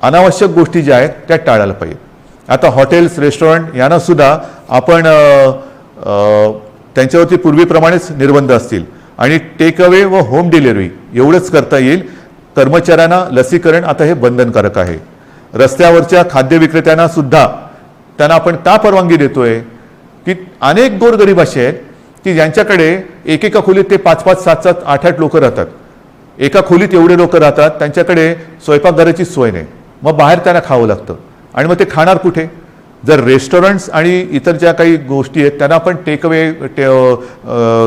अनावश्यक गोष्टी ज्या आहेत त्या टाळायला पाहिजे. आता हॉटेल्स, रेस्टॉरंट यांना सुद्धा आपण त्यांच्यावरती पूर्वीप्रमाणेच निर्बंध असतील आणि टेक अवे व होम डिलिव्हरी एवढंच करता येईल. कर्मचाऱ्यांना लसीकरण आता हे बंधनकारक आहे. रस्त्यावरच्या खाद्य विक्रेत्यांना सुद्धा त्यांना आपण का परवानगी देतोय की अनेक गोरगरीब असे आहेत की ज्यांच्याकडे एकेका खोलीत ते 5-5, 7-7, 8-8 लोक राहतात. एका खोलीत एवढे लोक राहतात, त्यांच्याकडे स्वयंपाकघराची सोय नाही. मग बाहेर त्यांना खावं लागतं आणि मग ते खाणार कुठे? जर रेस्टॉरंट्स आणि इतर ज्या काही गोष्टी आहेत त्यांना आपण टेक अवे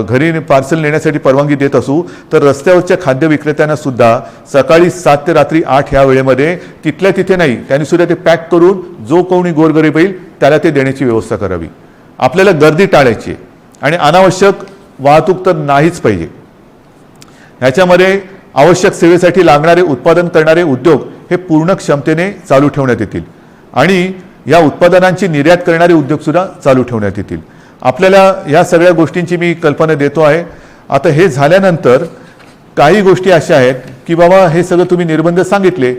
घरी पार्सल नेण्यासाठी परवानगी देत असू, तर रस्त्यावरच्या खाद्य विक्रेत्यांना सुद्धा सकाळी 7 ते रात्री 8 या वेळेमध्ये तिथल्या तिथे नाही, त्यांनी सुद्धा ते पॅक करून जो कोणी गोरगरीब येईल त्याला ते देण्याची व्यवस्था करावी. आपल्याला गर्दी टाळायची आहे आणि अनावश्यक वाहतूक तर नाहीच पाहिजे. ह्याच्यामध्ये आवश्यक सेवेसाठी लागणारे उत्पादन करणारे उद्योग हे पूर्ण क्षमतेने चालू ठेवण्यात येतील आणि या उत्पादनांची निर्यात करणारे उद्योगसुद्धा चालू ठेवण्यात येतील. आपल्याला ह्या सगळ्या गोष्टींची मी कल्पना देतो आहे. आता हे झाल्यानंतर काही गोष्टी अशा आहेत की बाबा हे सगळं तुम्ही निर्बंध सांगितले,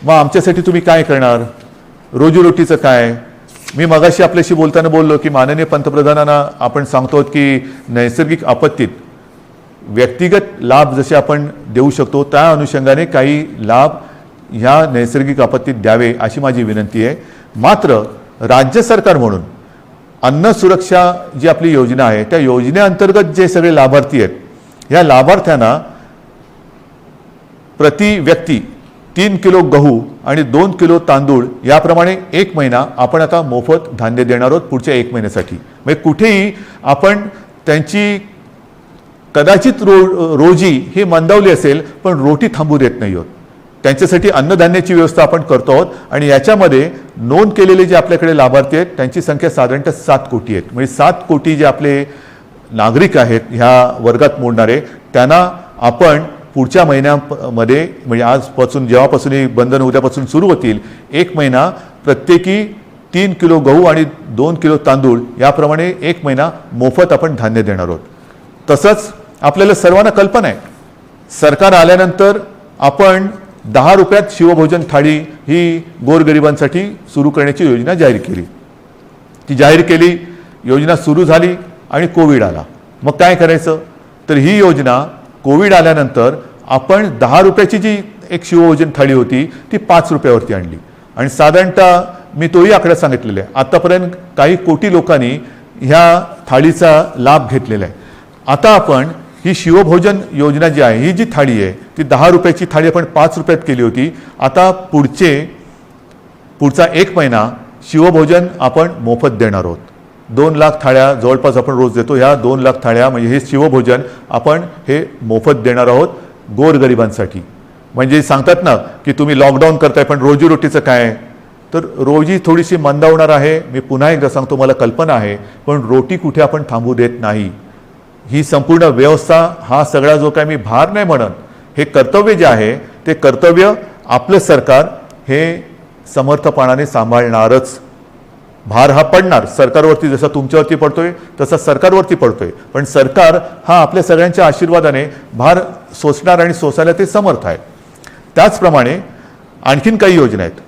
मग आमच्यासाठी तुम्ही काय करणार? रोजीरोटीचं काय? मी मगाशी आपल्याशी बोलताना बोललो की माननीय पंतप्रधानांना आपण सांगतो की नैसर्गिक आपत्तीत व्यक्तिगत लाभ जसे आपण देऊ शकतो त्या अनुषंगाने काही लाभ ह्या नैसर्गिक आपत्तीत द्यावे अशी माझी विनंती आहे. मात्र राज्य सरकार म्हणून अन्न सुरक्षा जी आपली योजना आहे त्या योजनेअंतर्गत जे सगळे लाभार्थी आहेत या लाभार्थ्यांना प्रति व्यक्ती 3 किलो गहू आणि 2 किलो तांदूळ याप्रमाणे 1 महिना आपण आता मोफत धान्य देणार आहोत पुढच्या 1 महिन्यासाठी. म्हणजे कुठेही आपण त्यांची कदाचित रोजी ही मंदावली असेल पण रोटी थांबू देत नाही आहोत. त्यांच्यासाठी अन्नधान्याची व्यवस्था आपण करतो आहोत आणि याच्यामध्ये नोंद केलेले जे आपल्याकडे लाभार्थी आहेत त्यांची संख्या साधारणतः 7 कोटी आहेत. म्हणजे 7 कोटी जे आपले नागरिक आहेत ह्या वर्गात मोडणारे त्यांना आपण पुढच्या महिन्यामध्ये म्हणजे आजपासून जेव्हापासून ही बंधन उद्यापासून सुरू होतील 1 महिना प्रत्येकी 3 किलो गहू आणि 2 किलो तांदूळ याप्रमाणे 1 महिना मोफत आपण धान्य देणार आहोत. तसंच आपल्याला सर्वांना कल्पना आहे सरकार आल्यानंतर आपण 10 रुपयात शिवभोजन थाळी ही गोरगरिबांसाठी सुरू करण्याची योजना जाहीर केली. ती जाहीर केली, योजना सुरू झाली आणि कोविड आला. मग काय करायचं? तर ही योजना कोविड आल्यानंतर आपण 10 रुपयाची जी एक शिवभोजन थाळी होती ती 5 रुपयावरती आणली आणि साधारणतः मी तोही आकडा सांगितलेला आहे. आतापर्यंत काही कोटी लोकांनी ह्या थाळीचा लाभ घेतलेला आहे. आता आपण ही शिवभोजन योजना जी आहे ही जी थाळी आहे ती 10 रुपयाची थाळी आपण 5 रुपयात केली होती. आता पुढचा 1 महिना शिवभोजन आपण मोफत देणार आहोत. 2 लाख थाळ्या जवळपास आपण रोज देतो. ह्या 2 लाख थाळ्या म्हणजे हे शिवभोजन आपण हे मोफत देणार आहोत गोरगरिबांसाठी. म्हणजे सांगतात ना की तुम्ही लॉकडाऊन करताय पण रोजीरोटीचं काय, तर रोजी थोडीशी मंदावणार आहे. मी पुन्हा एकदा सांगतो, मला कल्पना आहे, पण रोटी कुठे आपण थांबू देत नाही. ही संपूर्ण व्यवस्था, हा सगळा जो काय मी भार नाही म्हणत, हे कर्तव्य जे आहे ते कर्तव्य आपलं सरकार हे समर्थपणाने सांभाळणारच. भार हा पडणार सरकारवरती, जसा तुमच्यावरती पडतोय तसा सरकारवरती पडतोय, पण सरकार हा आपल्या सगळ्यांच्या आशीर्वादाने भार सोसणार आणि सोसायला ते समर्थ आहे. त्याचप्रमाणे आणखीन काही योजना आहेत.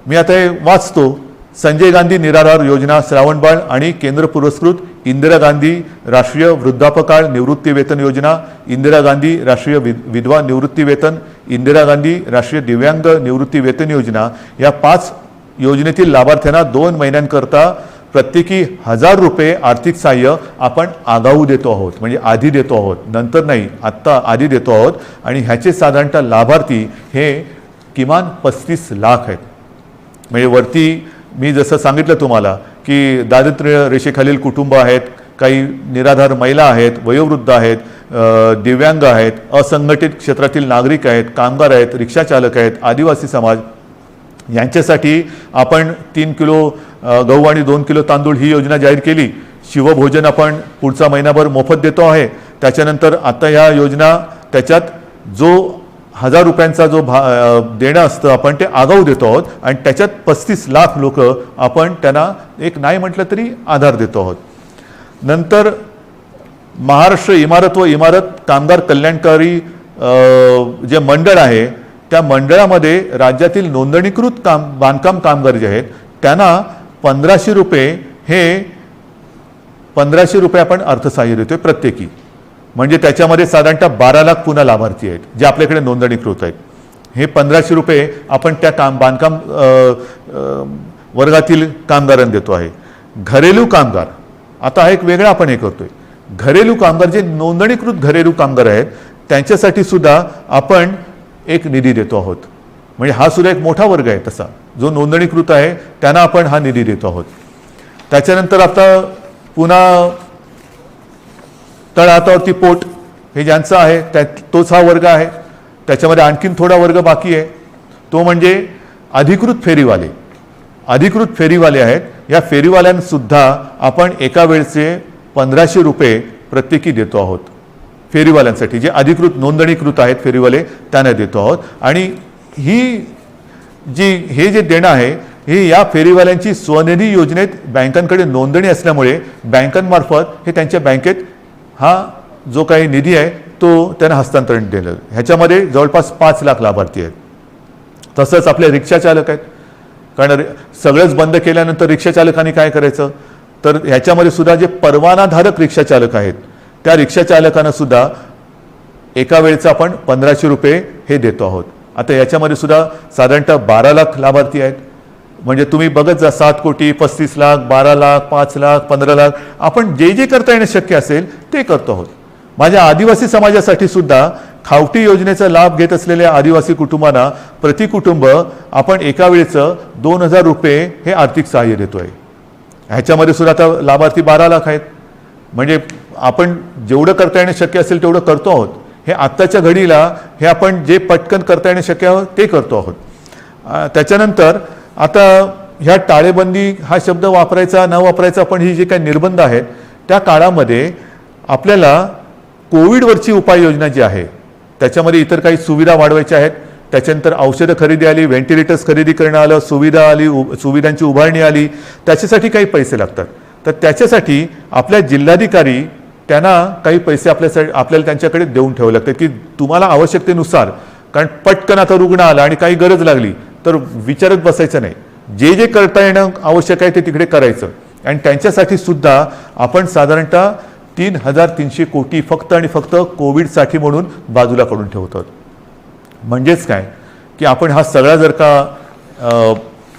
मी आता हे वाचतो. संजय गांधी निराधार योजना, श्रावणबाळ आणि केंद्र पुरस्कृत इंदिरा गांधी राष्ट्रीय वृद्धापकाळ निवृत्ती वेतन योजना, इंदिरा गांधी राष्ट्रीय विधवा निवृत्ती वेतन, इंदिरा गांधी राष्ट्रीय दिव्यांग निवृत्ती वेतन योजना, या 5 योजनेतील लाभार्थ्यांना 2 महिन्यांकरता प्रत्येकी 1000 रुपये आर्थिक सहाय्य आपण आगाऊ देतो आहोत. म्हणजे आधी देतो आहोत, नंतर नाही, आत्ता आधी देतो आहोत. आणि ह्याचे साधारणतः लाभार्थी हे किमान 35 लाख आहेत. म्हणजे वरती मी जसं सांगितलं तुम्हाला की दारिद्र्य रेषेखालील कुटुंब आहेत, काही निराधार महिला आहेत, वयोवृद्ध आहेत, दिव्यांग आहेत, असंघटित क्षेत्रातील नागरिक आहेत, कामगार आहेत, रिक्षाचालक आहेत, आदिवासी समाज, यांच्यासाठी आपण 3 किलो गहू आणि 2 किलो तांदूळ ही योजना जाहीर केली. शिवभोजन आपण पुढचा महिनाभर मोफत देतो आहे. त्याच्यानंतर आता ह्या योजना, त्याच्यात जो 1000 रुपयांचा जो देणं असतं आपण ते आगाऊ देतो आहोत आणि त्याच्यात 35 लाख लोक आपण त्यांना एक नाही म्हटलं तरी आधार देतो आहोत. नंतर महाराष्ट्र इमारत व इमारत कामगार कल्याणकारी जे मंडळ आहे, त्या मंडळामध्ये राज्यातील नोंदणीकृत बांधकाम कामगार जे आहेत त्यांना 1500 रुपये, हे 1500 रुपये आपण अर्थसहाय्य देतोय प्रत्येकी. म्हणजे त्याच्यामध्ये साधारणतः 12 लाख पुन्हा लाभार्थी आहेत जे आपल्याकडे नोंदणीकृत आहेत. हे 1500 रुपये आपण त्या बांधकाम वर्गातील कामगारांना देतो आहे. घरेलू कामगार, आता हा एक वेगळा आपण हे करतोय. घरेलू कामगार जे नोंदणीकृत घरेलू कामगार आहेत त्यांच्यासाठी सुद्धा आपण एक निधी देतो आहोत. म्हणजे हा सुद्धा एक मोठा वर्ग आहे तसा, जो नोंदणीकृत आहे त्यांना आपण हा निधी देतो आहोत. त्याच्यानंतर आता पुन्हा तळहातावरती पोट, हे ज्यांचं आहे तोच हा वर्ग आहे. त्याच्यामध्ये आणखीन थोडा वर्ग बाकी आहे, तो म्हणजे अधिकृत फेरीवाले. अधिकृत फेरीवाले आहेत, या फेरीवाल्यांसुद्धा आपण एका वेळचे 1500 रुपये प्रत्येकी देतो आहोत. फेरीवाल्यांसाठी जे अधिकृत नोंदणीकृत आहेत फेरीवाले त्यांना देतो आहोत. आणि हे जे देणं आहे हे या फेरीवाल्यांची स्वनिधी योजनेत बँकांकडे नोंदणी असल्यामुळे बँकांमार्फत हे त्यांच्या बँकेत हा जो काही निधी आहे तो त्यांना हस्तांतरण दिलं. ह्याच्यामध्ये जवळपास 5 लाख लाभार्थी आहेत. तसंच आपले रिक्षाचालक आहेत, कारण सगळंच बंद केल्यानंतर रिक्षाचालकांनी काय करायचं, तर ह्याच्यामध्ये सुद्धा जे परवानाधारक रिक्षाचालक आहेत त्या रिक्षाचालकांना सुद्धा एका वेळेचं आपण 1500 रुपये हे देतो आहोत. आता याच्यामध्ये सुद्धा साधारणतः 12 लाख लाभार्थी आहेत. म्हणजे तुम्ही बघत जा, 7 कोटी, 35 लाख, 12 लाख, 5 लाख, 15 लाख, आपण जे जे करता येणं शक्य असेल ते करतो आहोत. माझ्या आदिवासी समाजासाठी सुद्धा खावटी योजनेचा लाभ घेत असलेल्या आदिवासी कुटुंबांना प्रति कुटुंब आपण एका वेळेचं 2000 रुपये हे आर्थिक सहाय्य देतोय. ह्याच्यामध्ये सुद्धा आता लाभार्थी 12 लाख आहेत. म्हणजे आपण जेवढं करता येणं शक्य असेल तेवढं करतो आहोत. हे आत्ताच्या घडीला हे आपण जे पटकन करता येणं शक्य आहे ते करतो आहोत. त्याच्यानंतर आता ह्या टाळेबंदी हा शब्द वापरायचा न वापरायचा, पण ही जे काही निर्बंध आहेत त्या काळामध्ये आपल्याला कोविडवरची उपाययोजना जी आहे त्याच्यामध्ये इतर काही सुविधा वाढवायच्या आहेत. त्याच्यानंतर औषधं खरेदी आली, व्हेंटिलेटर्स खरेदी करणं आलं, सुविधा आली, सुविधांची उभारणी आली, त्याच्यासाठी काही पैसे लागतात. तर त्याच्यासाठी आपल्या जिल्हाधिकारी त्यांना काही पैसे आपल्याला त्यांच्याकडे देऊन ठेवावे लागतात की तुम्हाला आवश्यकतेनुसार, कारण पटकन आता रुग्ण आला आणि काही गरज लागली तर विचारत बसायचं नाही, जे जे करता येणं आवश्यक आहे ते तिकडे करायचं. आणि त्यांच्यासाठी सुद्धा आपण साधारणतः 3300 कोटी फक्त आणि फक्त कोविडसाठी म्हणून बाजूला काढून ठेवतो. म्हणजेच काय की आपण हा सगळा जर का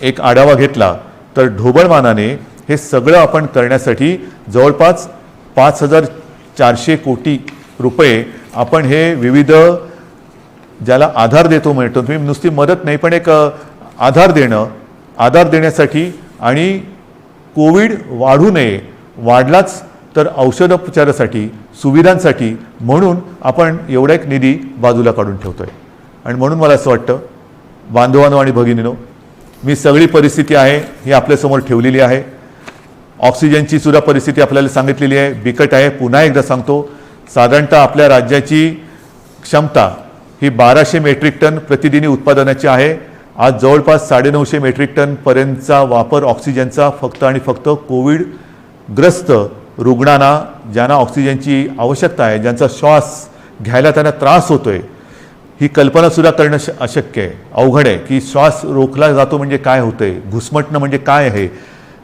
एक आढावा घेतला तर ढोबळमानाने हे सगळं आपण करण्यासाठी जवळपास 5400 कोटी रुपये आपण हे विविध ज्याला आधार देतो म्हणतो, तुम्ही नुसती मदत नाही पण एक आधार देण्यासाठी आणि कोविड वाढू नये वाढलाच तर औषधोपचारासाठी सुविधांसाठी म्हणून आपण एवढा एक निधी बाजूला काढून ठेवतो आहे. आणि म्हणून मला असं वाटतं बांधवांनो आणि भगिनींनो, मी सगळी परिस्थिती आहे ही आपल्यासमोर ठेवलेली आहे. ऑक्सिजनची सुद्धा परिस्थिती आपल्याला सांगितलेली आहे, बिकट आहे. पुन्हा एकदा सांगतो, साधारणतः आपल्या राज्याची क्षमता ही 1200 मेट्रिक टन प्रतिदिनी उत्पादनाची आहे. आज जवळपास 950 मेट्रिक टनपर्यंतचा वापर ऑक्सिजनचा फक्त आणि फक्त कोविडग्रस्त रुग्णांना, ज्यांना ऑक्सिजनची आवश्यकता आहे, ज्यांचा श्वास घ्यायला त्यांना त्रास होतो आहे, ही कल्पनासुद्धा करणं अशक्य आहे, अवघड आहे की श्वास रोखला जातो म्हणजे काय होतं आहे, घुसमटणं म्हणजे काय आहे.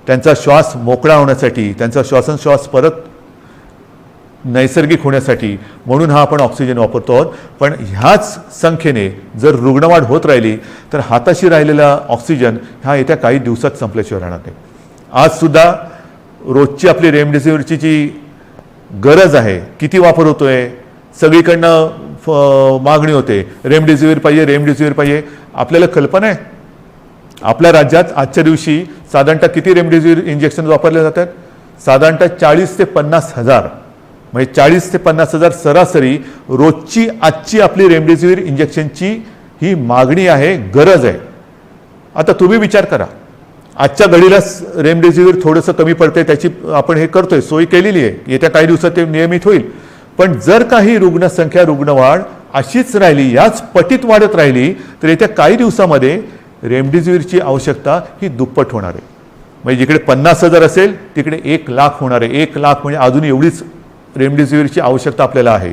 त्यांचा श्वास मोकळा होण्यासाठी, त्यांचा श्वासोच्छ्वास परत नैसर्गिक होण्यासाठी म्हणून हा आपण ऑक्सिजन वापरतो आहोत. पण ह्याच संख्येने जर रुग्णवाढ होत राहिली तर हाताशी राहिलेला ऑक्सिजन हा येत्या काही दिवसात संपल्याशिवाय राहणार नाही. आजसुद्धा रोजची आपली रेमडेसिवीरची जी गरज आहे, किती वापर होतो आहे, सगळीकडनं मागणी होते, रेमडेसिवीर पाहिजे, रेमडेसिवीर पाहिजे. आपल्याला कल्पना आहे आपल्या राज्यात आजच्या दिवशी साधारणतः किती रेमडेसिवीर इंजेक्शन वापरले जातात? साधारणतः 40 ते 50 हजार, म्हणजे 40 ते 50 हजार सरासरी रोजची आजची आपली रेमडेसिवीर इंजेक्शनची ही मागणी आहे, गरज आहे. आता तुम्ही विचार करा, आजच्या घडीला रेमडेसिवीर थोडंसं कमी पडते, त्याची आपण हे करतोय, सोय केलेली आहे, येत्या काही दिवसात ते नियमित होईल. पण जर काही रुग्णसंख्या, रुग्णवाढ अशीच राहिली, याच पटीत वाढत राहिली तर येत्या काही दिवसामध्ये रेमडेसिवीरची आवश्यकता ही दुप्पट होणार आहे. म्हणजे जिकडे 50,000 असेल तिकडे 1,00,000 होणार आहे. 1,00,000 म्हणजे अजून एवढीच रेमडेसिवीरची आवश्यकता आपल्याला आहे.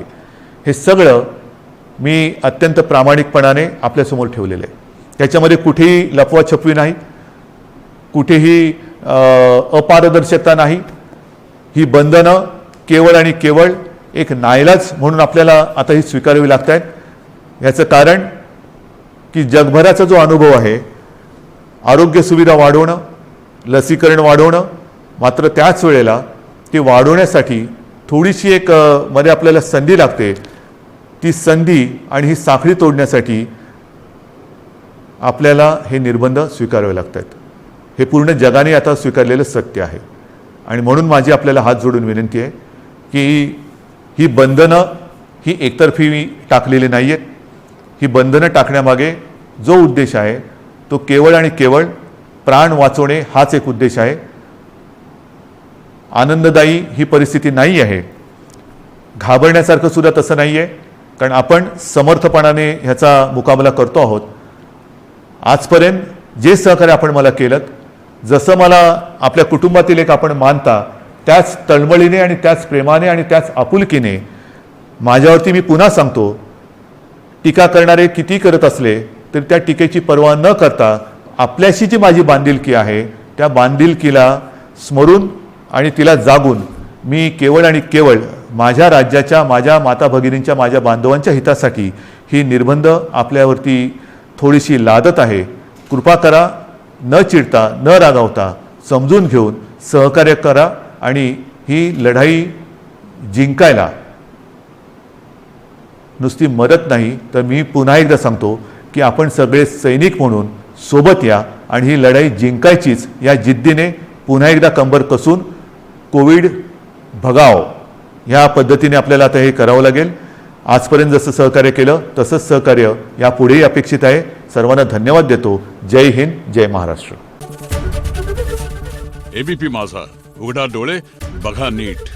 हे सगळं मी अत्यंत प्रामाणिकपणाने आपल्यासमोर ठेवलेलं आहे. त्याच्यामध्ये कुठेही लपवाछपवी नाही, कुठेही अपारदर्शकता नाही. ही बंधनं केवळ आणि केवळ एक नाईलाज म्हणून आपल्याला आता ही स्वीकारावी लागत आहेत. याचं कारण की जगभराचा जो अनुभव आहे, आरोग्य सुविधा वाढवणं, लसीकरण वाढवणं, मात्र त्याच वेळेला ते वाढवण्यासाठी थोडीशी एक मध्ये आपल्याला संधी लागते. ती संधी आणि ही साखळी तोडण्यासाठी आपल्याला हे निर्बंध स्वीकारावे लागतात. हे पूर्ण जगाने आता स्वीकारलेलं सत्य आहे. आणि म्हणून माझी आपल्याला हात जोडून विनंती आहे की ही बंधनं ही एकतर्फी टाकलेली नाही आहेत. ही बंधनं टाकण्यामागे जो उद्देश आहे तो केवळ आणि केवळ प्राण वाचवणे हाच एक उद्देश आहे. आनंददायी ही परिस्थिती नाही आहे, घाबरण्यासारखं सुद्धा तसं नाही आहे, कारण आपण समर्थपणाने ह्याचा मुकाबला करतो आहोत. आजपर्यंत जे सहकार्य आपण मला केलं, जसं मला आपल्या कुटुंबातील एक आपण मानता, त्याच तळमळीने आणि त्याच प्रेमाने आणि त्याच आपुलकीने माझ्यावरती मी पुन्हा सांगतो, टीका करणारे किती करत असले तरी त्या टीकेची पर्वा न करता आपल्याशी जी माझी बांधिलकी आहे त्या बांधिलकीला स्मरून आणि तिला जागून मी केवळ आणि केवळ माझ्या राज्याच्या, माझ्या माता भगिनींच्या, माझ्या बांधवांच्या हितासाठी ही निर्बंध आपल्यावरती थोडीशी लादत आहे. कृपा करा, न चिडता, न रागावता, समजून घेऊन सहकार्य करा आणि ही लढाई जिंकायला नुसती मदत नाही तर मी पुन्हा एकदा सांगतो की आपण सगळे सैनिक म्हणून सोबत या आणि ही लढाई जिंकायचीच या जिद्दीने पुन्हा एकदा कंबर कसून कोविड भगाव ह्या पद्धतीने आपल्याला आता हे करावं लागेल. आजपर्यंत जसं सहकार्य केलं तसंच सहकार्य यापुढेही अपेक्षित आहे. सर्वांना धन्यवाद देतो. जय हिंद, जय महाराष्ट्र. एबीपी माझा, उघडा डोळे बघा नीट.